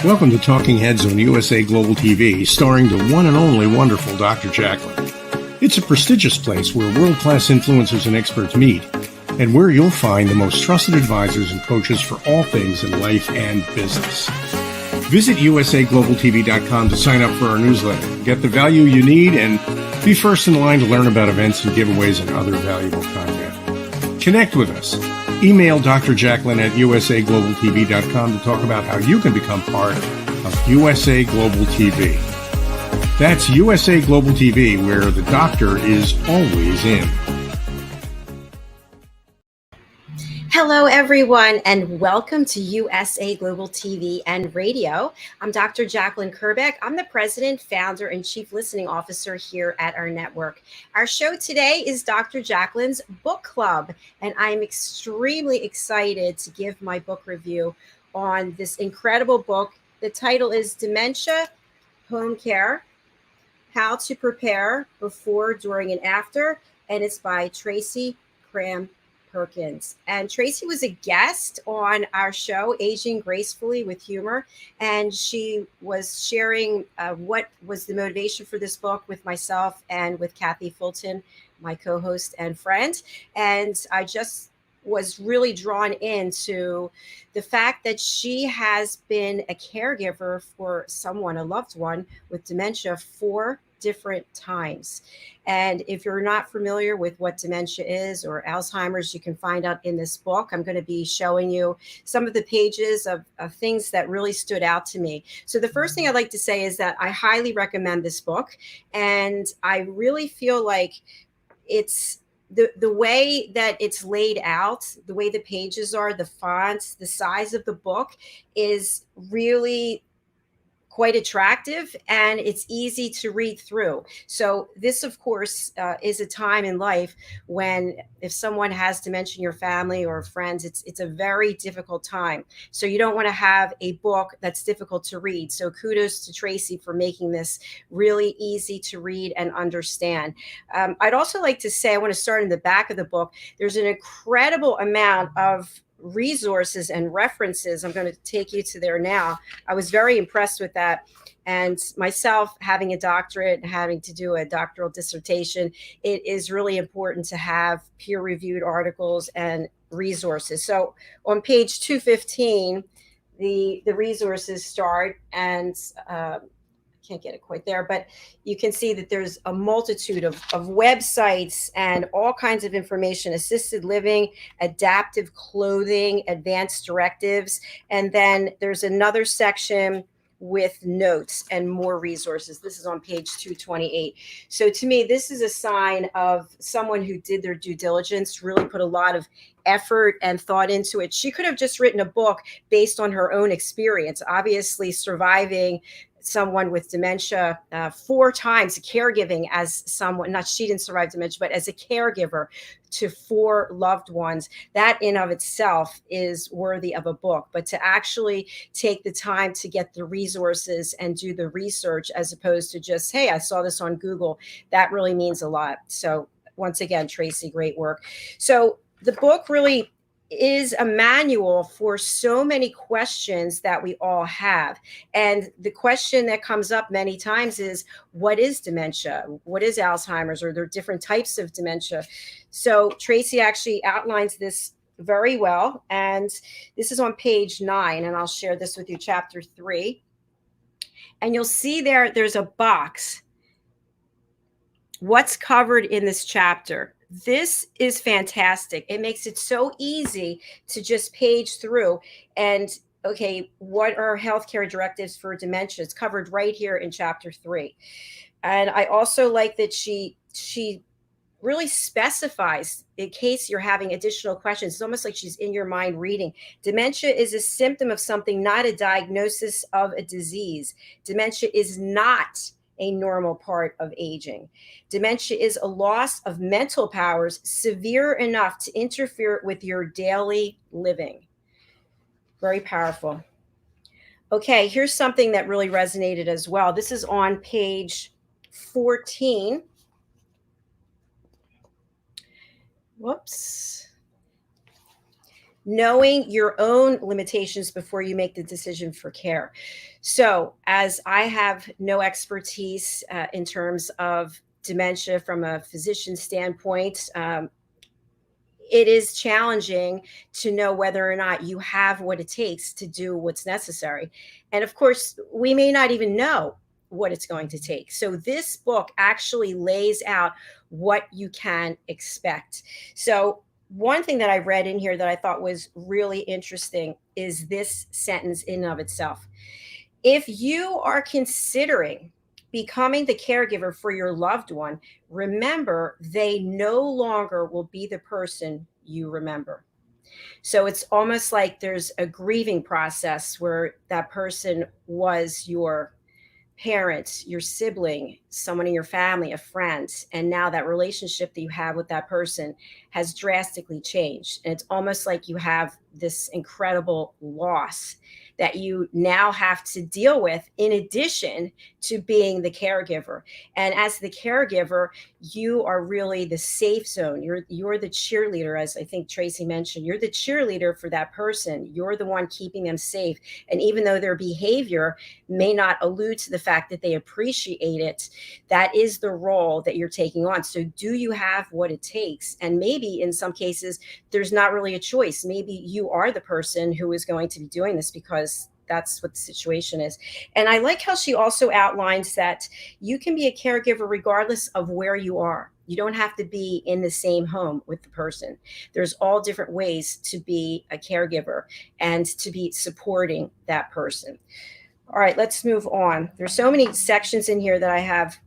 Welcome to Talking Heads on USA Global TV, starring the one and only wonderful Dr. Jacalyn. It's a prestigious place where world-class influencers and experts meet, and where you'll find the most trusted advisors and coaches for all things in life and business. Visit usaglobaltv.com to sign up for our newsletter, get the value you need, and be first in line to learn about events and giveaways and other valuable content. Connect with us. Email Dr. Jacalyn at usaglobaltv.com to talk about how you can become part of USA Global TV. That's USA Global TV, where the doctor is always in. Hello, everyone, and welcome to USA Global TV and Radio. I'm Dr. Jacalyn KERBECK. I'm the president, founder, and chief listening officer here at our network. Our show today is Dr. Jacalyn's Book Club, and I'm extremely excited to give my book review on this incredible book. The title is Dementia, Home Care, How to Prepare Before, During, and After, and it's by TRACY CRAM PERKINS. And TRACY was a guest on our show, Aging Gracefully with Humor, and she was sharing what was the motivation for this book with myself and with Kathy Fulton, my co-host and friend. And I just was really drawn into the fact that she has been a caregiver for someone, a loved one with dementia, 4 different times. And if you're not familiar with what dementia is or Alzheimer's, you can find out in this book. I'm going to be showing you some of the pages of things that really stood out to me. So the first thing I'd like to say is that I highly recommend this book. And I really feel like it's the way that it's laid out, the way the pages are, the fonts, the size of the book is really quite attractive, and it's easy to read through. So this, of course, is a time in life when if someone has dementia in your family or friends, it's a very difficult time. So you don't want to have a book that's difficult to read. So kudos to TRACY for making this really easy to read and understand. I'd also like to say, I want to start in the back of the book. There's an incredible amount of resources and references. I'm going to take you to there now. I was very impressed with that. And myself, having a doctorate, having to do a doctoral dissertation, it is really important to have peer-reviewed articles and resources. So on page 215, the resources start, and can't get it quite there, but you can see that there's a multitude of websites and all kinds of information: assisted living, adaptive clothing, advanced directives. And then there's another section with notes and more resources. This is on page 228. So to me, this is a sign of someone who did their due diligence, really put a lot of effort and thought into it. She could have just written a book based on her own experience, obviously surviving someone with dementia 4 times, caregiving as someone, not she didn't survive dementia, but as a caregiver to 4 loved ones. That in of itself is worthy of a book. But to actually take the time to get the resources and do the research, as opposed to just, hey, I saw this on Google, that really means a lot. So once again, TRACY, great work. So the book really is a manual for so many questions that we all have. And the question that comes up many times is, what is dementia? What is Alzheimer's? Or there are different types of dementia. So TRACY actually outlines this very well. And this is on page 9, and I'll share this with you, chapter 3. And you'll see there's a box. What's covered in this chapter? This is fantastic. It makes it so easy to just page through and, okay, what are healthcare directives for dementia? It's covered right here in chapter 3. And I also like that she really specifies in case you're having additional questions. It's almost like she's in your mind reading. Dementia is a symptom of something, not a diagnosis of a disease. Dementia is not a normal part of aging. Dementia is a loss of mental powers severe enough to interfere with your daily living. Very powerful. Okay, here's something that really resonated as well. This is on page 14. Whoops. knowing your own limitations before you make the decision for care. So, as I have no expertise in terms of dementia from a physician standpoint, it is challenging to know whether or not you have what it takes to do what's necessary. And of course, we may not even know what it's going to take. So, this book actually lays out what you can expect. So, one thing that I read in here that I thought was really interesting is this sentence in and of itself. If you are considering becoming the caregiver for your loved one, remember they no longer will be the person you remember. So it's almost like there's a grieving process where that person was your parent, your sibling, someone in your family, a friend, and now that relationship that you have with that person has drastically changed. And it's almost like you have this incredible loss that you now have to deal with in addition to being the caregiver. And as the caregiver, you are really the safe zone. You're the cheerleader, as I think Tracy mentioned. You're the cheerleader for that person. You're the one keeping them safe. And even though their behavior may not allude to the fact that they appreciate it, that is the role that you're taking on. So do you have what it takes? And maybe in some cases, there's not really a choice. Maybe you are the person who is going to be doing this because that's what the situation is. And I like how she also outlines that you can be a caregiver regardless of where you are. You don't have to be in the same home with the person. There's all different ways to be a caregiver and to be supporting that person. All right, let's move on. There's so many sections in here that I have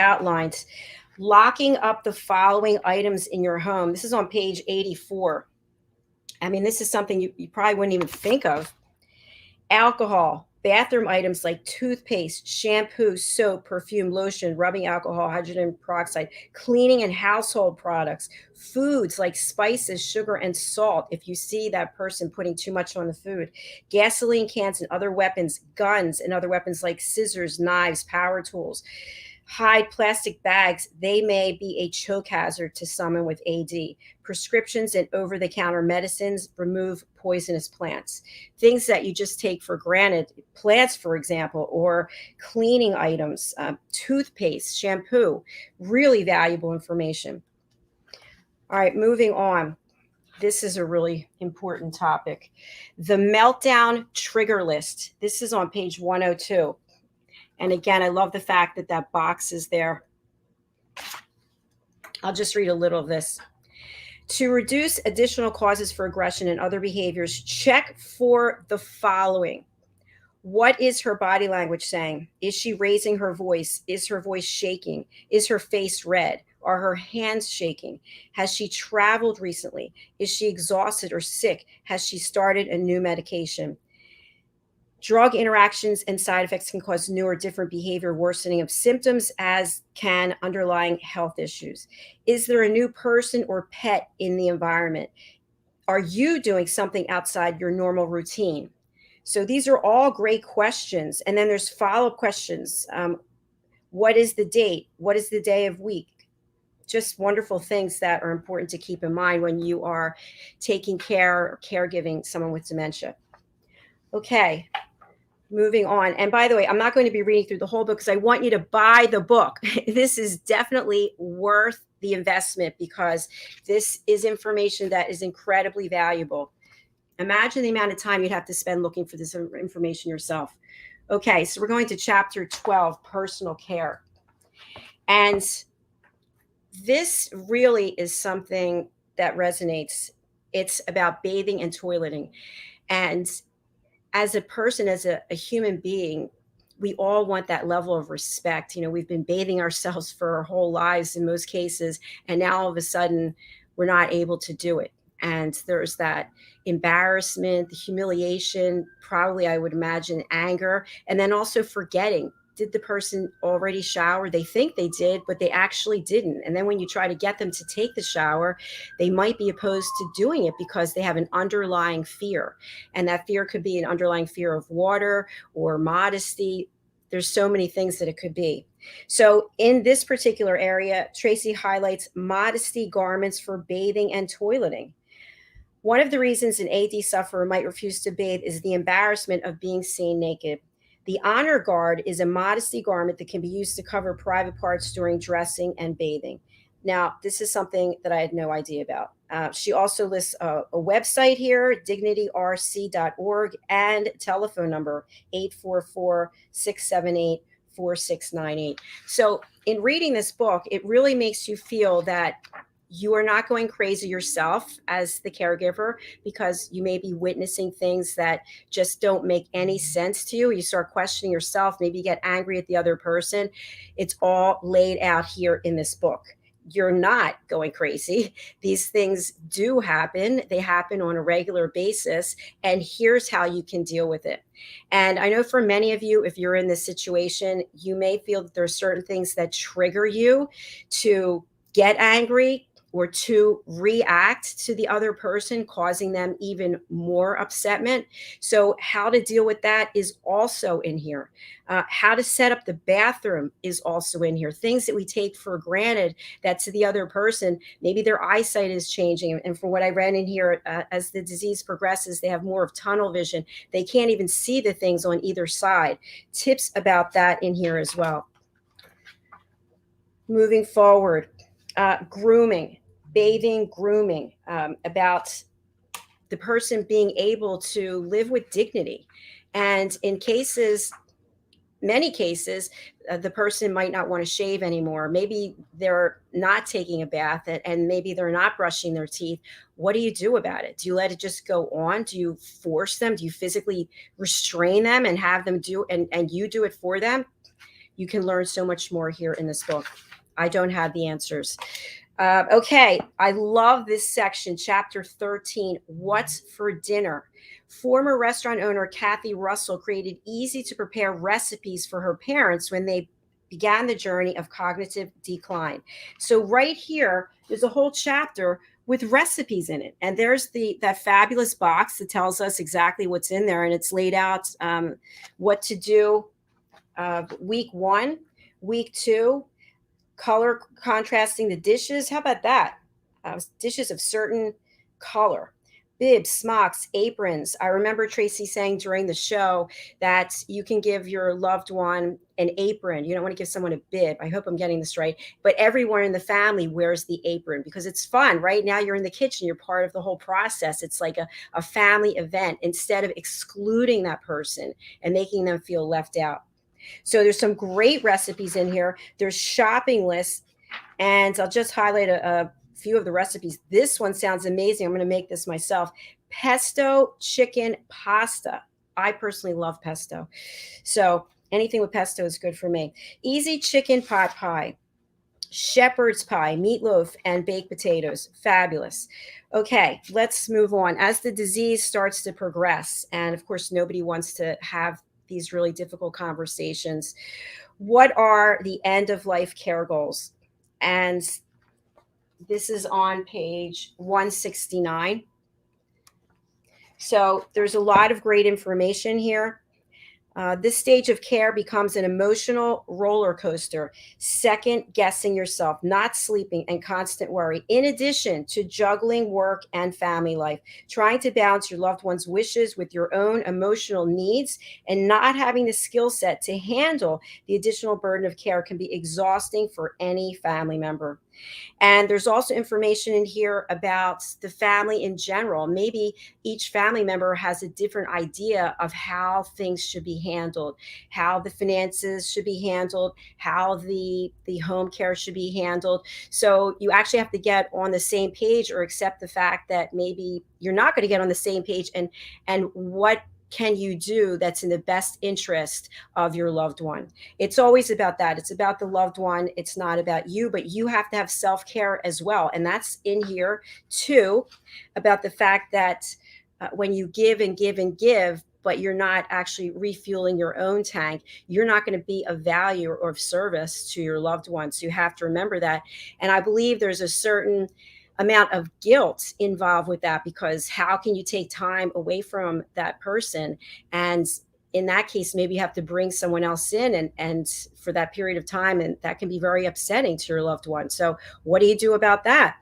outlined. Locking up the following items in your home. This is on page 84. I mean, this is something you probably wouldn't even think of. Alcohol, bathroom items like toothpaste, shampoo, soap, perfume, lotion, rubbing alcohol, hydrogen peroxide, cleaning and household products, foods like spices, sugar, and salt. If you see that person putting too much on the food, gasoline cans and other weapons, guns and other weapons like scissors, knives, power tools. Hide plastic bags, they may be a choke hazard to someone with AD. Prescriptions and over-the-counter medicines, remove poisonous plants. Things that you just take for granted, plants, for example, or cleaning items, toothpaste, shampoo, really valuable information. All right, moving on. This is a really important topic. The Meltdown trigger list. This is on page 102. And again, I love the fact that that box is there. I'll just read a little of this. To reduce additional causes for aggression and other behaviors, check for the following. What is her body language saying? Is she raising her voice? Is her voice shaking? Is her face red? Are her hands shaking? Has she traveled recently? Is she exhausted or sick? Has she started a new medication? Drug interactions and side effects can cause new or different behavior worsening of symptoms, as can underlying health issues. Is there a new person or pet in the environment? Are you doing something outside your normal routine? So these are all great questions. And then there's follow-up questions. What is the date? What is the day of week? Just wonderful things that are important to keep in mind when you are taking care or caregiving someone with dementia. Okay. Moving on. And by the way, I'm not going to be reading through the whole book because I want you to buy the book. This is definitely worth the investment because this is information that is incredibly valuable. Imagine the amount of time you'd have to spend looking for this information yourself. Okay, so we're going to chapter 12, personal care. And this really is something that resonates. It's about bathing and toileting. And as a person, as a human being, we all want that level of respect. You know, we've been bathing ourselves for our whole lives in most cases, and now all of a sudden we're not able to do it. And there's that embarrassment, the humiliation, probably I would imagine anger, and then also forgetting. Did the person already shower? They think they did, but they actually didn't. And then when you try to get them to take the shower, they might be opposed to doing it because they have an underlying fear. And that fear could be an underlying fear of water or modesty. there's so many things that it could be. So in this particular area, Tracy highlights modesty garments for bathing and toileting. One of the reasons an AD sufferer might refuse to bathe is the embarrassment of being seen naked. The honor guard is a modesty garment that can be used to cover private parts during dressing and bathing. Now, this is something that I had no idea about. She also lists a website here, dignityrc.org, and telephone number 844 678 4698. So, in reading this book, it really makes you feel that you are not going crazy yourself as the caregiver, because you may be witnessing things that just don't make any sense to you. You start questioning yourself, maybe you get angry at the other person. It's all laid out here in this book. You're not going crazy. These things do happen. They happen on a regular basis. And here's how you can deal with it. And I know for many of you, if you're in this situation, you may feel that there are certain things that trigger you to get angry or to react to the other person, causing them even more upsetment. So how to deal with that is also in here. How to set up the bathroom is also in here. Things that we take for granted that to the other person, maybe their eyesight is changing. And from what I read in here, as the disease progresses, they have more of tunnel vision. They can't even see the things on either side. Tips about that in here as well. Moving forward, grooming, bathing, grooming, about the person being able to live with dignity. And in cases, many cases, the person might not want to shave anymore. Maybe they're not taking a bath, and maybe they're not brushing their teeth. What do you do about it? Do you let it just go on? Do you force them? Do you physically restrain them and have them do, and you do it for them? You can learn so much more here in this book. I don't have the answers. Okay, I love this section, chapter 13, What's for Dinner? Former restaurant owner Kathy Russell created easy to prepare recipes for her parents when they began the journey of cognitive decline. So right here, there's a whole chapter with recipes in it. And there's that fabulous box that tells us exactly what's in there. And it's laid out what to do week 1, week 2, color contrasting the dishes. How about that? Dishes of certain color, bibs, smocks, aprons. I remember Tracy saying during the show that you can give your loved one an apron. You don't want to give someone a bib. I hope I'm getting this right. But everyone in the family wears the apron because it's fun. Right now you're in the kitchen. You're part of the whole process. It's like a family event instead of excluding that person and making them feel left out. So there's some great recipes in here. There's shopping lists, and I'll just highlight a few of the recipes. This one sounds amazing. I'm going to make this myself. Pesto chicken pasta. I personally love pesto. So anything with pesto is good for me. Easy chicken pot pie. Shepherd's pie, meatloaf, and baked potatoes. Fabulous. Okay, let's move on. As the disease starts to progress, and of course, nobody wants to have these really difficult conversations. What are the end of life care goals? And this is on page 169. So there's a lot of great information here. This stage of care becomes an emotional roller coaster, second guessing yourself, not sleeping, and constant worry, in addition to juggling work and family life, trying to balance your loved one's wishes with your own emotional needs, and not having the skill set to handle the additional burden of care can be exhausting for any family member. And there's also information in here about the family in general. Maybe each family member has a different idea of how things should be handled, how the finances should be handled, how the home care should be handled. So you actually have to get on the same page or accept the fact that maybe you're not going to get on the same page, and what can you do that's in the best interest of your loved one? It's always about that. It's about the loved one. It's not about you, but you have to have self-care as well. And that's in here too, about the fact that when you give and give and give, but you're not actually refueling your own tank, you're not going to be of value or of service to your loved ones. So you have to remember that. And I believe there's a certain amount of guilt involved with that, because how can you take time away from that person and in that case, maybe you have to bring someone else in and for that period of time, and that can be very upsetting to your loved one. So what do you do about that?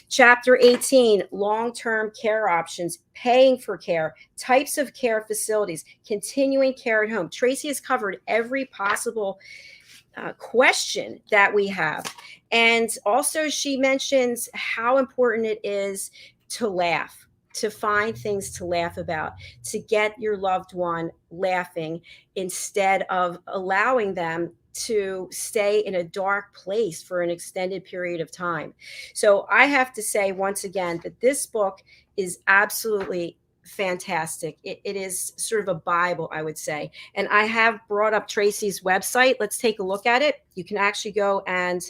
Chapter 18, long-term care options, paying for care, types of care facilities, continuing care at home. Tracy has covered every possible question that we have. And also she mentions how important it is to laugh, to find things to laugh about, to get your loved one laughing instead of allowing them to stay in a dark place for an extended period of time. So I have to say once again that this book is absolutely fantastic. It is sort of a Bible, I would say. And I have brought up Tracy's website. Let's take a look at it. You can actually go and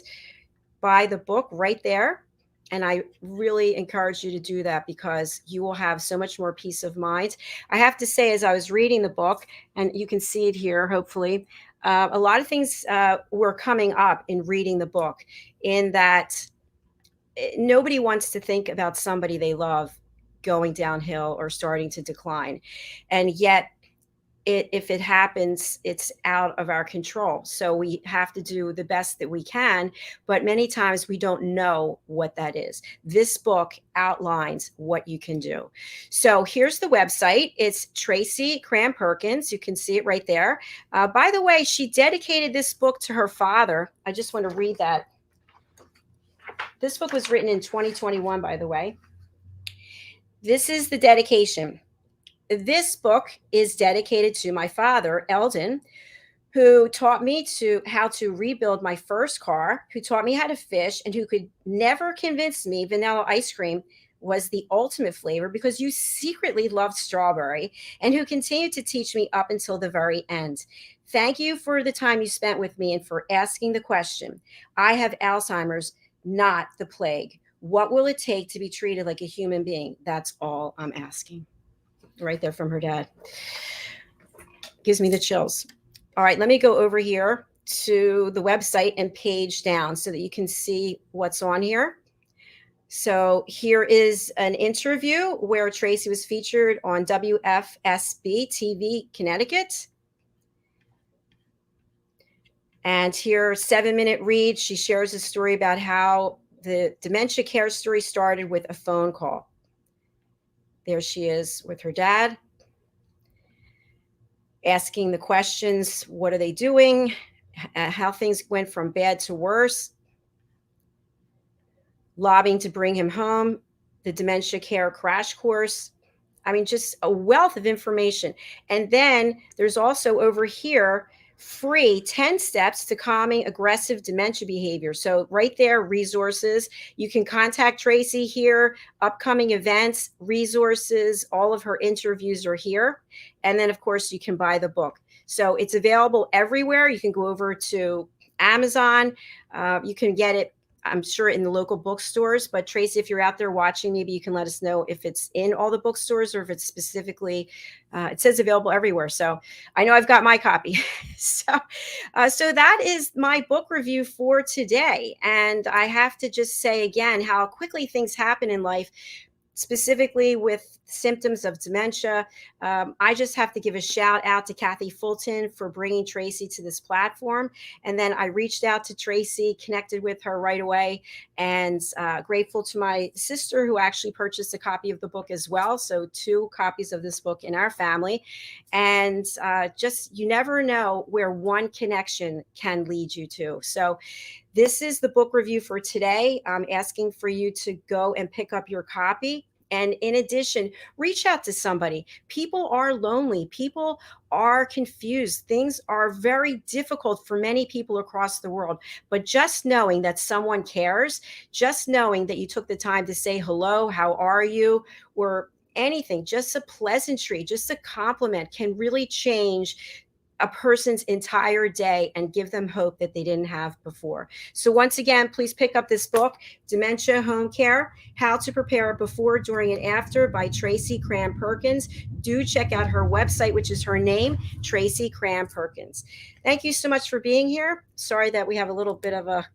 buy the book right there. And I really encourage you to do that because you will have so much more peace of mind. I have to say, as I was reading the book, and you can see it here, hopefully, a lot of things were coming up in reading the book, in that nobody wants to think about somebody they love going downhill or starting to decline. And yet, if it happens, it's out of our control. So we have to do the best that we can, but many times we don't know what that is. This book outlines what you can do. So here's the website. It's TRACY CRAM PERKINS. You can see it right there. By the way, she dedicated this book to her father. I just want to read that. This book was written in 2021, by the way. This is the dedication. This book is dedicated to my father, Eldon, who taught me how to rebuild my first car, who taught me how to fish, and who could never convince me vanilla ice cream was the ultimate flavor because you secretly loved strawberry, and who continued to teach me up until the very end. Thank you for the time you spent with me and for asking the question. I have Alzheimer's, not the plague. What will it take to be treated like a human being? That's all I'm asking. Right there from her dad. Gives me the chills. All right, let me go over here to the website and page down so that you can see what's on here. So here is an interview where Tracy was featured on WFSB TV Connecticut. And here, 7-minute read. She shares a story about how the dementia care story started with a phone call. There she is with her dad, asking the questions, what are they doing? How things went from bad to worse. Lobbying to bring him home, the dementia care crash course. I mean, just a wealth of information. And then there's also over here, free 10 steps to calming aggressive dementia behavior. So right there, resources. You can contact Tracy here, upcoming events, resources, all of her interviews are here. And then, of course, you can buy the book. So it's available everywhere. You can go over to Amazon. You can get it, I'm sure, in the local bookstores. But Tracy, if you're out there watching, maybe you can let us know if it's in all the bookstores or if it's specifically, it says available everywhere. So I know I've got my copy. So that is my book review for today. And I have to just say again how quickly things happen in life, specifically with symptoms of dementia. I just have to give a shout out to Kathy Fulton for bringing Tracy to this platform. And then I reached out to Tracy, connected with her right away, and grateful to my sister who actually purchased a copy of the book as well. So 2 copies of this book in our family. And just, you never know where one connection can lead you to. So this is the book review for today. I'm asking for you to go and pick up your copy. And in addition, reach out to somebody. People are lonely. People are confused. Things are very difficult for many people across the world. But just knowing that someone cares, just knowing that you took the time to say hello, how are you, or anything, just a pleasantry, just a compliment can really change a person's entire day and give them hope that they didn't have before. So once again, please pick up this book, Dementia Home Care, How to Prepare Before, During, and After by Tracy CRAM PERKINS. Do check out her website, which is her name, Tracy CRAM PERKINS. Thank you so much for being here. Sorry that we have a little bit of a,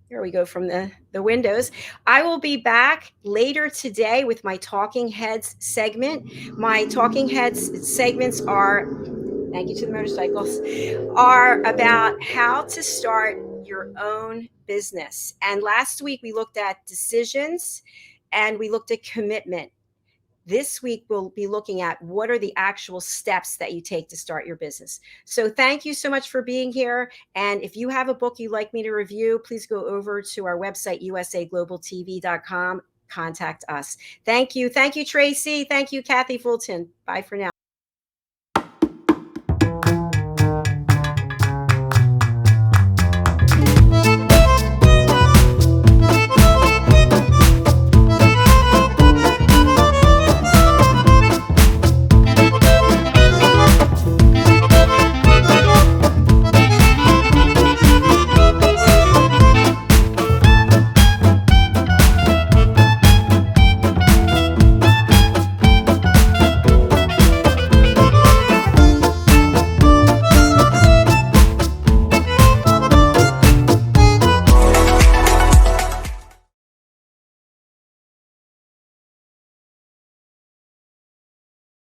here we go from the windows. I will be back later today with my Talking Heads segment. My Talking Heads segments are thank you to the motorcycles, are about how to start your own business. And last week we looked at decisions and we looked at commitment. This week, we'll be looking at what are the actual steps that you take to start your business. So thank you so much for being here. And if you have a book you'd like me to review, please go over to our website, usaglobaltv.com. Contact us. Thank you. Thank you, Tracy. Thank you, Kathy Fulton. Bye for now.